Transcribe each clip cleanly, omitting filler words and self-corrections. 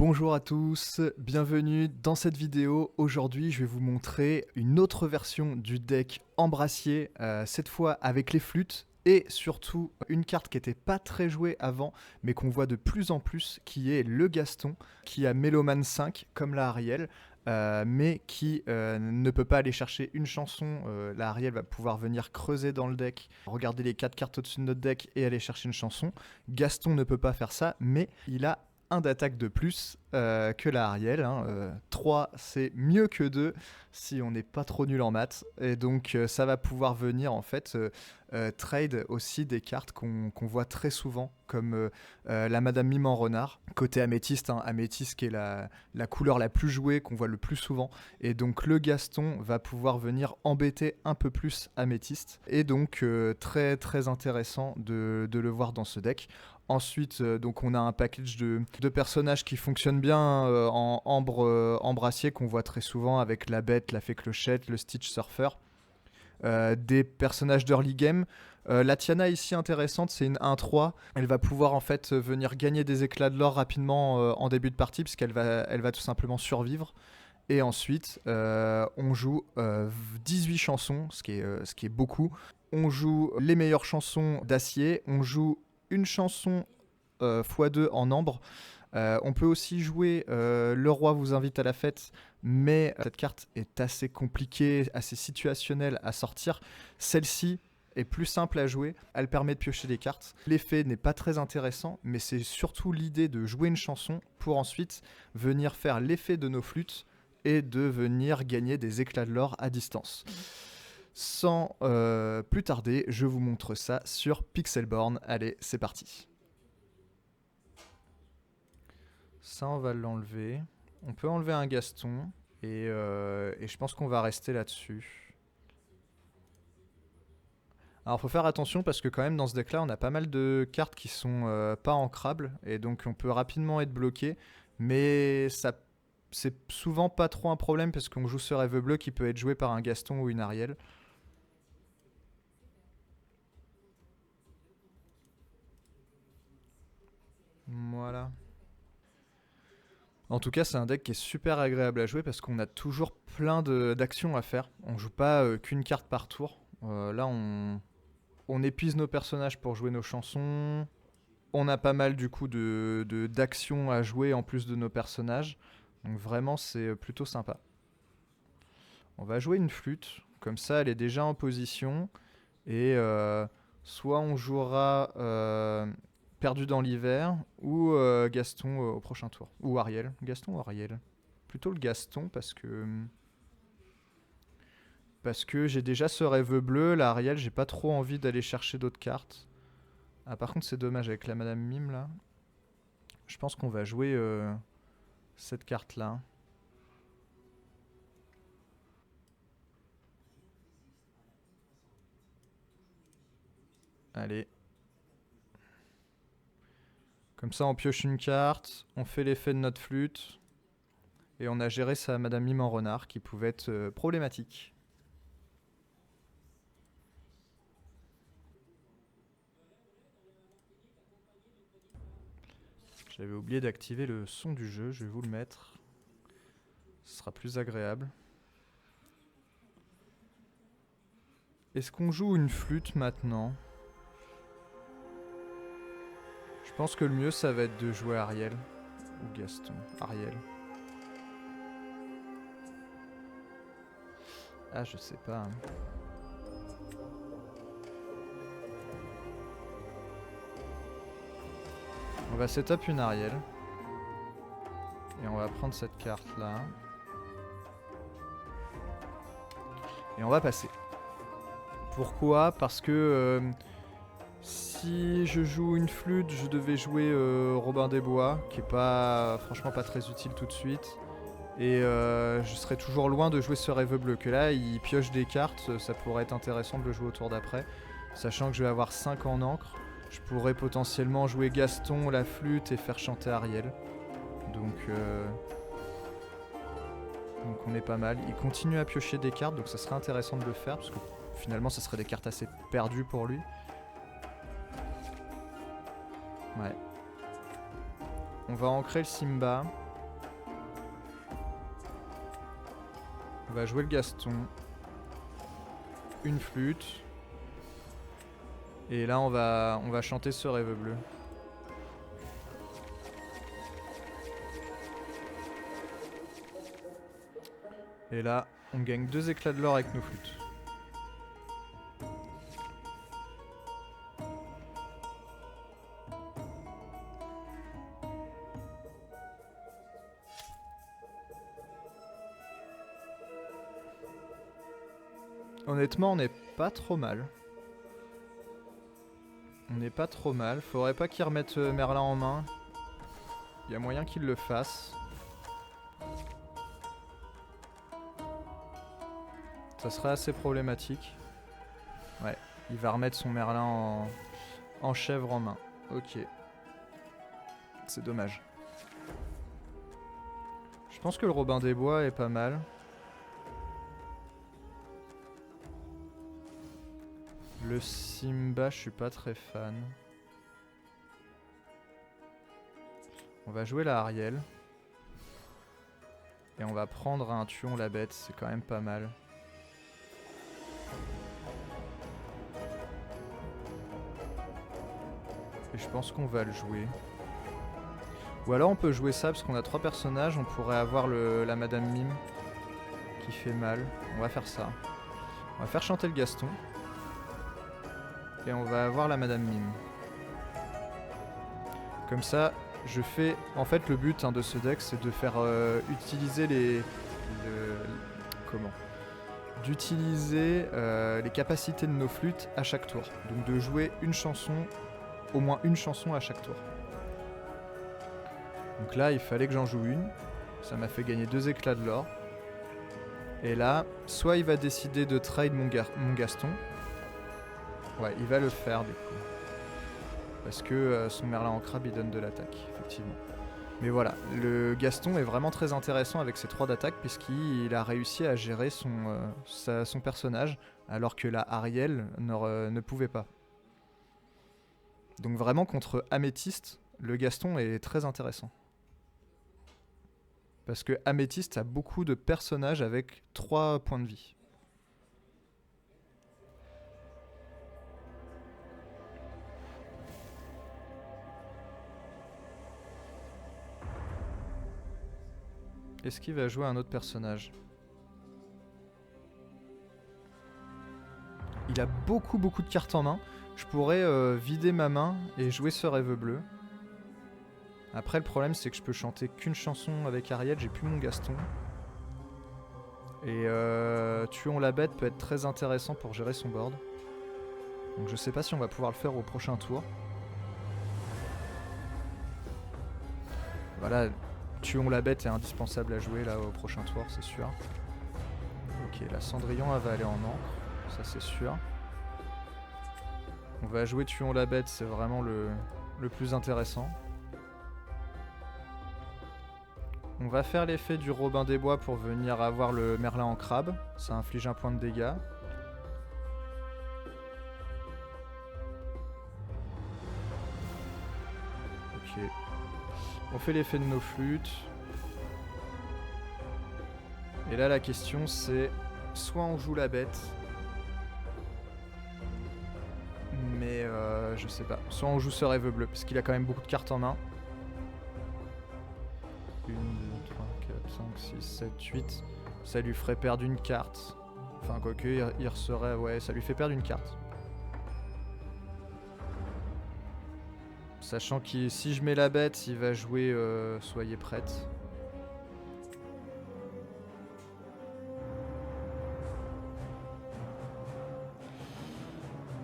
Bonjour à tous, bienvenue dans cette vidéo. Aujourd'hui, je vais vous montrer une autre version du deck Embrassier, cette fois avec les flûtes et surtout une carte qui n'était pas très jouée avant, mais qu'on voit de plus en plus, qui est le Gaston, qui a Méloman 5 comme la Ariel, mais qui ne peut pas aller chercher une chanson. La Ariel va pouvoir venir creuser dans le deck, regarder les 4 cartes au-dessus de notre deck et aller chercher une chanson. Gaston ne peut pas faire ça, mais il a un d'attaque de plus que la Ariel. 3, c'est mieux que 2 si on n'est pas trop nul en maths. Et donc ça va pouvoir venir en fait trade aussi des cartes qu'on voit très souvent, comme la Madame Mime en renard, côté améthyste. Améthyste qui est la couleur la plus jouée, qu'on voit le plus souvent. Et donc le Gaston va pouvoir venir embêter un peu plus améthyste. Et donc très très intéressant de le voir dans ce deck. Ensuite, donc on a un package de personnages qui fonctionnent bien en Embrassier, qu'on voit très souvent avec la Bête, la Fée Clochette, le Stitch Surfer. Des personnages d'early game. La Tiana ici intéressante, c'est une 1-3. Elle va pouvoir en fait venir gagner des éclats de l'or rapidement en début de partie, puisqu'elle va tout simplement survivre. Et ensuite, on joue 18 chansons, ce qui est beaucoup. On joue les meilleures chansons d'acier. On joue une chanson x2 en ambre. On peut aussi jouer Le Roi vous invite à la fête, mais cette carte est assez compliquée, assez situationnelle à sortir. Celle-ci est plus simple à jouer, elle permet de piocher des cartes. L'effet n'est pas très intéressant, mais c'est surtout l'idée de jouer une chanson pour ensuite venir faire l'effet de nos flûtes et de venir gagner des éclats de l'or à distance. Sans plus tarder, je vous montre ça sur Pixelborn. Allez, c'est parti. Ça, on va l'enlever. On peut enlever un Gaston. Et je pense qu'on va rester là-dessus. Alors, faut faire attention parce que quand même, dans ce deck-là, on a pas mal de cartes qui sont pas ancrables. Et donc, on peut rapidement être bloqué. Mais ça, c'est souvent pas trop un problème parce qu'on joue ce Rêve Bleu qui peut être joué par un Gaston ou une Ariel. Voilà. En tout cas, c'est un deck qui est super agréable à jouer parce qu'on a toujours plein d'actions à faire. On joue pas qu'une carte par tour. Là, on épuise nos personnages pour jouer nos chansons. On a pas mal du coup d'actions à jouer en plus de nos personnages. Donc vraiment, c'est plutôt sympa. On va jouer une flûte. Comme ça, elle est déjà en position. Et soit on jouera Perdu dans l'hiver ou Gaston au prochain tour. Ou Ariel. Gaston ou Ariel? Plutôt le Gaston parce que j'ai déjà ce Rêve Bleu. La Ariel, j'ai pas trop envie d'aller chercher d'autres cartes. Ah, par contre, c'est dommage avec la Madame Mime là. Je pense qu'on va jouer cette carte là. Allez. Comme ça, on pioche une carte, on fait l'effet de notre flûte, et on a géré sa Madame Mime en renard, qui pouvait être problématique. J'avais oublié d'activer le son du jeu, je vais vous le mettre. Ce sera plus agréable. Est-ce qu'on joue une flûte maintenant ? Je pense que le mieux, ça va être de jouer Ariel. Ou Gaston. Ariel. Ah, je sais pas. On va setup une Ariel. Et on va prendre cette carte là. Et on va passer. Pourquoi ? Parce que si je joue une flûte, je devais jouer Robin des Bois, qui est pas, franchement pas très utile tout de suite. Et je serais toujours loin de jouer ce Rêve Bleu, que là il pioche des cartes, ça pourrait être intéressant de le jouer au tour d'après. Sachant que je vais avoir 5 en encre, je pourrais potentiellement jouer Gaston, la flûte et faire chanter Ariel. Donc on est pas mal. Il continue à piocher des cartes, donc ça serait intéressant de le faire, parce que finalement ça serait des cartes assez perdues pour lui. Ouais. On va ancrer le Simba. On va jouer le Gaston. Une flûte. Et là, on va chanter ce rêve bleu. Et là, on gagne 2 éclats de l'or avec nos flûtes. Honnêtement, on n'est pas trop mal. On n'est pas trop mal. Faudrait pas qu'il remette Merlin en main. Il y a moyen qu'il le fasse. Ça serait assez problématique. Ouais, il va remettre son Merlin en chèvre en main. Ok. C'est dommage. Je pense que le Robin des Bois est pas mal. Le Simba, je suis pas très fan. On va jouer la Ariel. Et on va prendre un Tuons la Bête, c'est quand même pas mal. Et je pense qu'on va le jouer. Ou alors on peut jouer ça parce qu'on a 3 personnages, on pourrait avoir la Madame Mime qui fait mal. On va faire ça. On va faire chanter le Gaston. Et on va avoir la Madame Mime. Comme ça, je fais... En fait, le but de ce deck, c'est de faire utiliser d'utiliser les capacités de nos flûtes à chaque tour. Donc de jouer une chanson, au moins une chanson à chaque tour. Donc là, il fallait que j'en joue une. Ça m'a fait gagner 2 éclats de l'or. Et là, soit il va décider de trade mon Gaston. Ouais, il va le faire du coup. Parce que son Merlin en crabe, il donne de l'attaque, effectivement. Mais voilà, le Gaston est vraiment très intéressant avec ses 3 d'attaque, puisqu'il a réussi à gérer son personnage, alors que la Ariel ne pouvait pas. Donc vraiment, contre Améthyste, le Gaston est très intéressant. Parce que Améthyste a beaucoup de personnages avec 3 points de vie. Est-ce qu'il va jouer un autre personnage? Il a beaucoup de cartes en main. Je pourrais vider ma main et jouer ce rêve bleu. Après, le problème, c'est que je peux chanter qu'une chanson avec Ariel. J'ai plus mon Gaston. Et Tuons la Bête peut être très intéressant pour gérer son board. Donc je sais pas si on va pouvoir le faire au prochain tour. Voilà, Tuons la Bête est indispensable à jouer là au prochain tour, c'est sûr. Ok, la Cendrillon elle va aller en encre, ça c'est sûr. On va jouer Tuons la Bête, c'est vraiment le plus intéressant. On va faire l'effet du Robin des Bois pour venir avoir le Merlin en crabe. Ça inflige 1 point de dégâts. Ok. On fait l'effet de nos flûtes. Et là la question c'est... Soit on joue la bête. Mais je sais pas. Soit on joue ce rêve bleu, parce qu'il a quand même beaucoup de cartes en main. 1, 2, 3, 4, 5, 6, 7, 8. Ça lui ferait perdre une carte. Enfin, quoique, il serait... Ouais, ça lui fait perdre une carte. Sachant que si je mets la bête, il va jouer Soyez prête.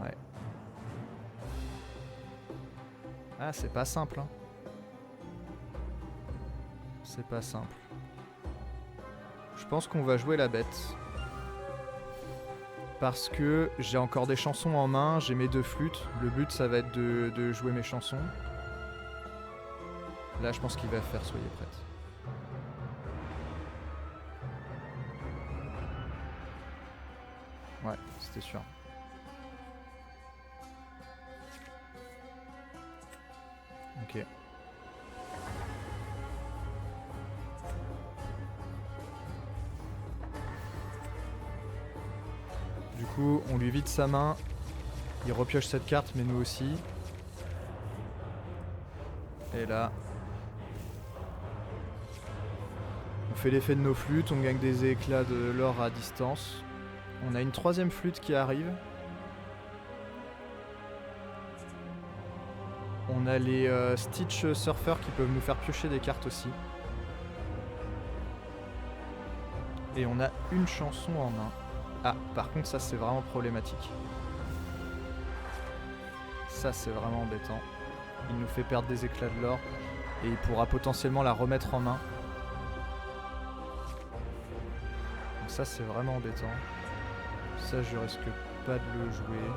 Ouais. Ah, c'est pas simple, hein. C'est pas simple. Je pense qu'on va jouer la bête. Parce que j'ai encore des chansons en main, j'ai mes 2 flûtes. Le but, ça va être de jouer mes chansons. Là, je pense qu'il va faire Soyez prête. Ouais, c'était sûr. Ok. coup, on lui vide sa main. Il repioche cette carte, mais nous aussi. Et là, on fait l'effet de nos flûtes, on gagne des éclats de l'or à distance. On a une troisième flûte qui arrive. On a les Stitch Surfer qui peuvent nous faire piocher des cartes aussi. Et on a une chanson en main. Ah, par contre ça c'est vraiment problématique. Ça c'est vraiment embêtant. Il nous fait perdre des éclats de l'or. Et il pourra potentiellement la remettre en main. Donc ça c'est vraiment embêtant. Ça je risque pas de le jouer.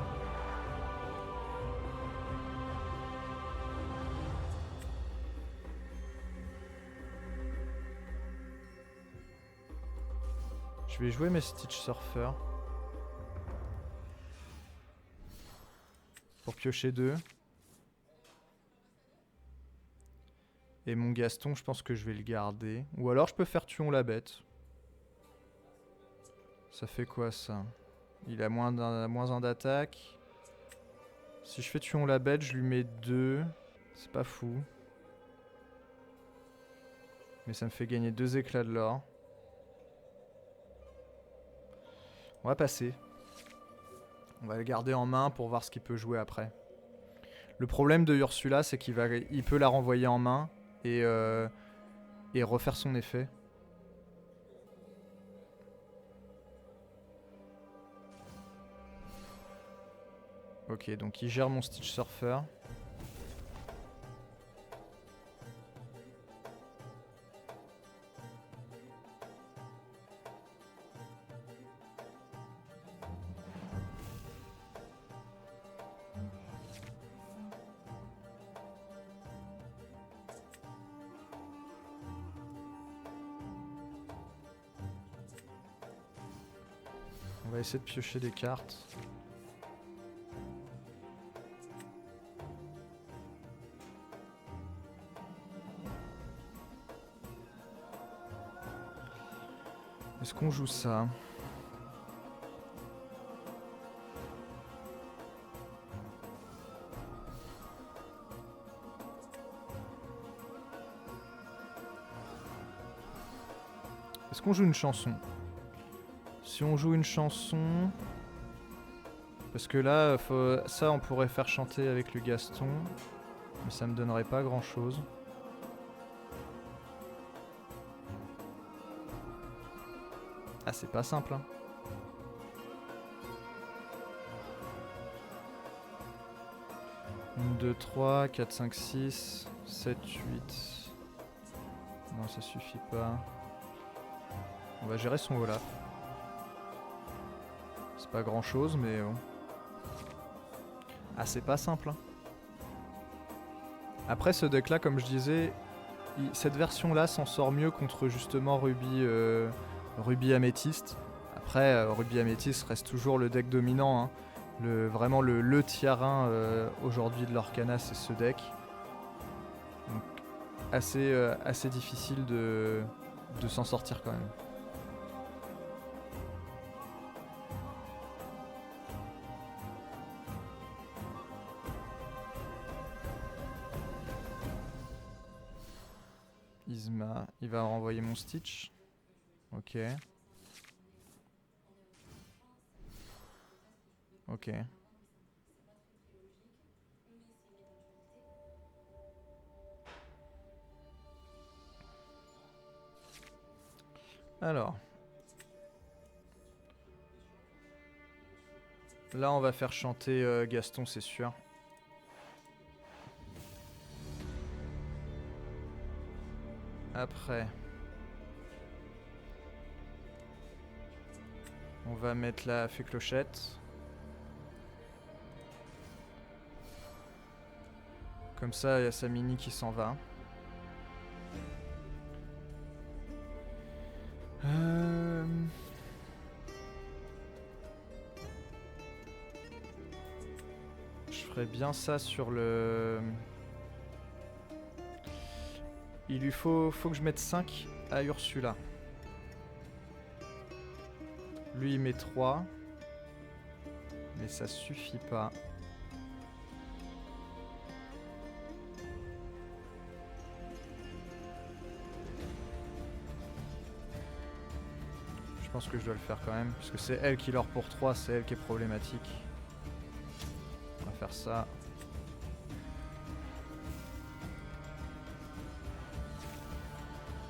Je vais jouer mes Stitch Surfer. Pour piocher 2. Et mon Gaston, je pense que je vais le garder. Ou alors je peux faire Tuon la bête. Ça fait quoi ça? Il a moins 1 d'attaque. Si je fais Tuon la bête, je lui mets 2. C'est pas fou. Mais ça me fait gagner 2 éclats de l'or. On va passer. On va le garder en main pour voir ce qu'il peut jouer après. Le problème de Ursula, c'est qu'il peut la renvoyer en main et refaire son effet. Ok, donc il gère mon Stitch Surfer. On va essayer de piocher des cartes. Est-ce qu'on joue ça? Est-ce qu'on joue une chanson? Si on joue une chanson... Parce que là, ça on pourrait faire chanter avec le Gaston. Mais ça me donnerait pas grand chose. Ah, c'est pas simple, hein. Une, 2, 3, 4, 5, 6, 7, 8. Non, ça suffit pas. On va gérer son Olaf. C'est pas grand chose, mais bon. Ah, c'est pas simple, hein. Après, ce deck là, comme je disais, cette version là s'en sort mieux contre justement Ruby Améthyste. Après, Ruby Améthyste reste toujours le deck dominant, hein. Vraiment le tier 1 aujourd'hui de l'Orcana, c'est ce deck. Donc assez difficile de s'en sortir quand même. Isma, il va renvoyer mon Stitch. Ok. Ok. Alors. Là, on va faire chanter Gaston, c'est sûr. Après. On va mettre la fée clochette. Comme ça, il y a sa mini qui s'en va. Je ferais bien ça sur le... Il lui faut que je mette 5 à Ursula. Lui, il met 3. mais ça suffit pas. Je pense que je dois le faire quand même, parce que c'est elle qui leur pour 3, c'est elle qui est problématique. On va faire ça.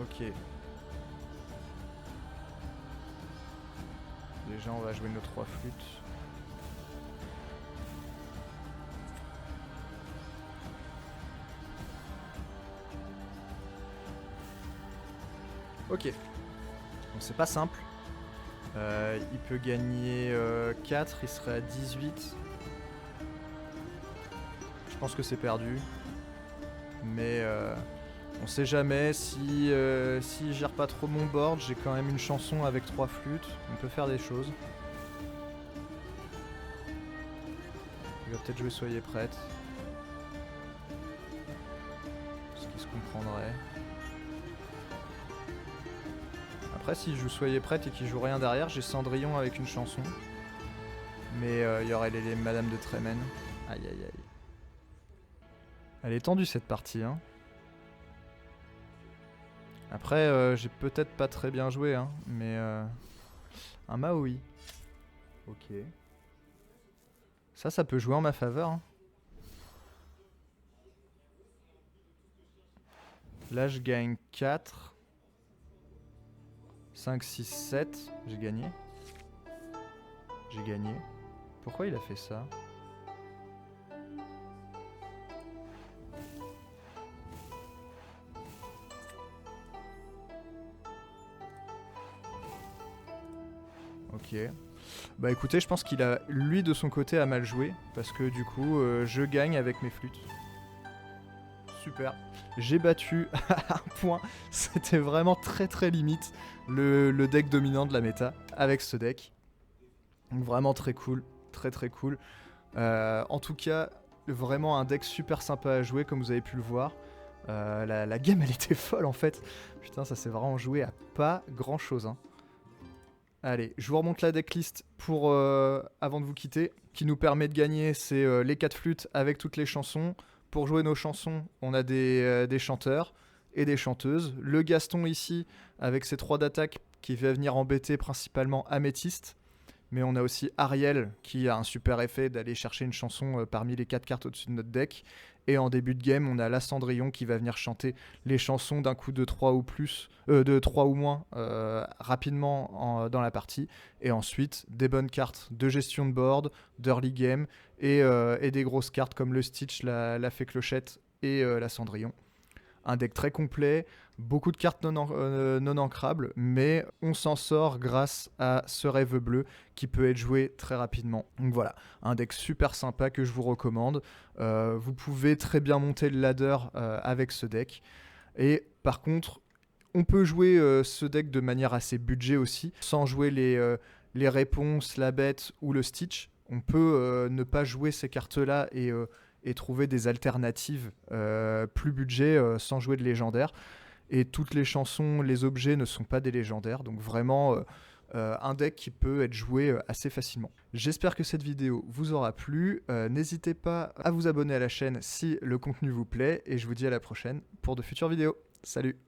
Ok. Déjà on va jouer nos 3 flûtes. Ok. Donc c'est pas simple. Il peut gagner 4, il serait à 18. Je pense que c'est perdu. Mais on sait jamais. Si je gère pas trop mon board, j'ai quand même une chanson avec 3 flûtes. On peut faire des choses. Il va peut-être jouer Soyez prête. Ce qui se comprendrait. Après, s'il joue Soyez prête et qu'il joue rien derrière, j'ai Cendrillon avec une chanson. Mais il y aurait les Madame de Trémène. Aïe aïe aïe. Elle est tendue cette partie, hein. Après, j'ai peut-être pas très bien joué, hein, mais un Maui. Ok. Ça peut jouer en ma faveur. Hein. Là, je gagne 4. 5, 6, 7. J'ai gagné. J'ai gagné. Pourquoi il a fait ça? Ok. Bah écoutez, je pense qu'il a, lui de son côté, a mal joué. Parce que du coup, je gagne avec mes flûtes. Super. J'ai battu à un point. C'était vraiment très très limite le deck dominant de la méta avec ce deck. Donc vraiment très cool. Très très cool. En tout cas, vraiment un deck super sympa à jouer comme vous avez pu le voir. La game elle était folle en fait. Putain, ça s'est vraiment joué à pas grand chose. Hein. Allez, je vous remonte la decklist pour avant de vous quitter. Qui nous permet de gagner, c'est les 4 flûtes avec toutes les chansons. Pour jouer nos chansons, on a des chanteurs et des chanteuses. Le Gaston ici, avec ses 3 d'attaque, qui va venir embêter principalement Améthyste. Mais on a aussi Ariel, qui a un super effet d'aller chercher une chanson parmi les 4 cartes au-dessus de notre deck. Et en début de game, on a la Cendrillon qui va venir chanter les chansons d'un coup de 3 ou plus, de 3 ou moins rapidement dans la partie. Et ensuite, des bonnes cartes de gestion de board, d'early game et des grosses cartes comme le Stitch, la Fée Clochette et la Cendrillon. Un deck très complet, beaucoup de cartes non ancrables, mais on s'en sort grâce à ce rêve bleu qui peut être joué très rapidement. Donc voilà, un deck super sympa que je vous recommande. Vous pouvez très bien monter le ladder avec ce deck. Et par contre, on peut jouer ce deck de manière assez budget aussi, sans jouer les réponses, la bête ou le Stitch. On peut ne pas jouer ces cartes-là et trouver des alternatives plus budget sans jouer de légendaire. Et toutes les chansons, les objets ne sont pas des légendaires. Donc vraiment un deck qui peut être joué assez facilement. J'espère que cette vidéo vous aura plu. N'hésitez pas à vous abonner à la chaîne si le contenu vous plaît. Et je vous dis à la prochaine pour de futures vidéos. Salut!